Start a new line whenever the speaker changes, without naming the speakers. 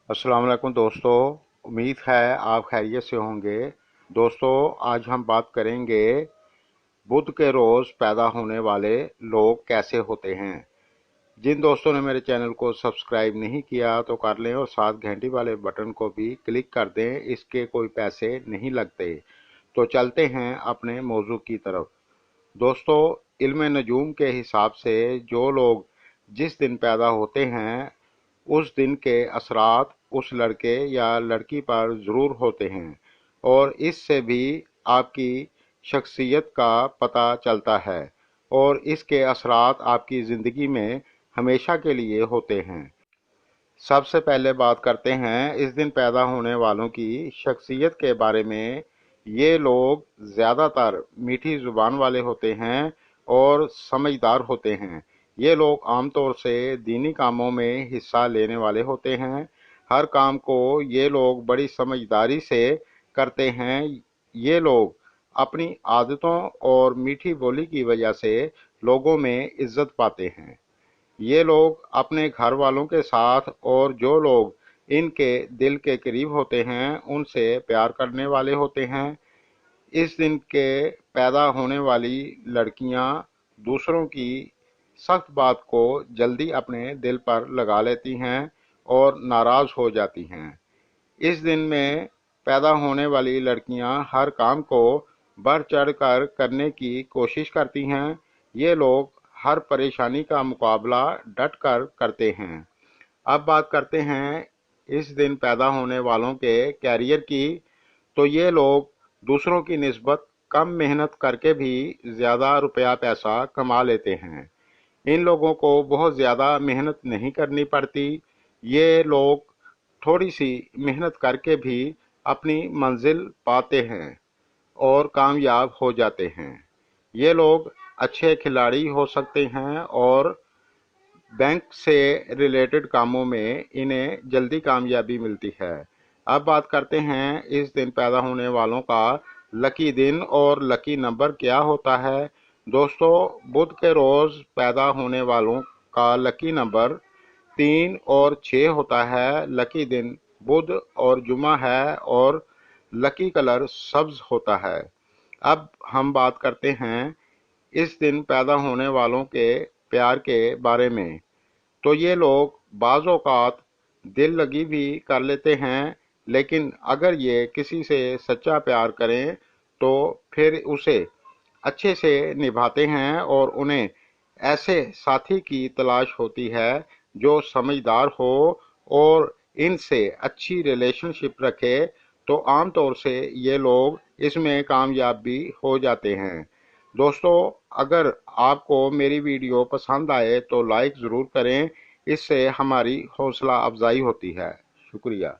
अस्सलाम वालेकुम दोस्तों। उम्मीद है आप खैरियत से होंगे। दोस्तों, आज हम बात करेंगे बुध के रोज़ पैदा होने वाले लोग कैसे होते हैं। जिन दोस्तों ने मेरे चैनल को सब्सक्राइब नहीं किया तो कर लें और साथ घंटी वाले बटन को भी क्लिक कर दें, इसके कोई पैसे नहीं लगते। तो चलते हैं अपने मौजू की तरफ। दोस्तों, इल्म नजूम के हिसाब से जो लोग जिस दिन पैदा होते हैं उस दिन के असरात उस लड़के या लड़की पर ज़रूर होते हैं और इससे भी आपकी शख्सियत का पता चलता है और इसके असरात आपकी ज़िंदगी में हमेशा के लिए होते हैं। सबसे पहले बात करते हैं इस दिन पैदा होने वालों की शख्सियत के बारे में। ये लोग ज़्यादातर मीठी ज़ुबान वाले होते हैं और समझदार होते हैं। ये लोग आमतौर से दीनी कामों में हिस्सा लेने वाले होते हैं। हर काम को ये लोग बड़ी समझदारी से करते हैं। ये लोग अपनी आदतों और मीठी बोली की वजह से लोगों में इज्जत पाते हैं। ये लोग अपने घर वालों के साथ और जो लोग इनके दिल के करीब होते हैं उनसे प्यार करने वाले होते हैं। इस दिन के पैदा होने वाली लड़कियां दूसरों की सख्त बात को जल्दी अपने दिल पर लगा लेती हैं और नाराज हो जाती हैं। इस दिन में पैदा होने वाली लड़कियां हर काम को बढ़ चढ़ कर करने की कोशिश करती हैं। ये लोग हर परेशानी का मुकाबला डट कर करते हैं। अब बात करते हैं इस दिन पैदा होने वालों के कैरियर की। तो ये लोग दूसरों की निस्बत कम मेहनत करके भी ज़्यादा रुपया पैसा कमा लेते हैं। इन लोगों को बहुत ज़्यादा मेहनत नहीं करनी पड़ती। ये लोग थोड़ी सी मेहनत करके भी अपनी मंजिल पाते हैं और कामयाब हो जाते हैं। ये लोग अच्छे खिलाड़ी हो सकते हैं और बैंक से रिलेटेड कामों में इन्हें जल्दी कामयाबी मिलती है। अब बात करते हैं इस दिन पैदा होने वालों का लकी दिन और लकी नंबर क्या होता है। दोस्तों, बुध के रोज़ पैदा होने वालों का लकी नंबर 3 और 6 होता है। लकी दिन बुध और जुमा है और लकी कलर सब्ज होता है। अब हम बात करते हैं इस दिन पैदा होने वालों के प्यार के बारे में। तो ये लोग बाज़ औक़ात दिल लगी भी कर लेते हैं, लेकिन अगर ये किसी से सच्चा प्यार करें तो फिर उसे अच्छे से निभाते हैं और उन्हें ऐसे साथी की तलाश होती है जो समझदार हो और इनसे अच्छी रिलेशनशिप रखे। तो आम तौर से ये लोग इसमें कामयाब भी हो जाते हैं। दोस्तों, अगर आपको मेरी वीडियो पसंद आए तो लाइक ज़रूर करें, इससे हमारी हौसला अफजाई होती है। शुक्रिया।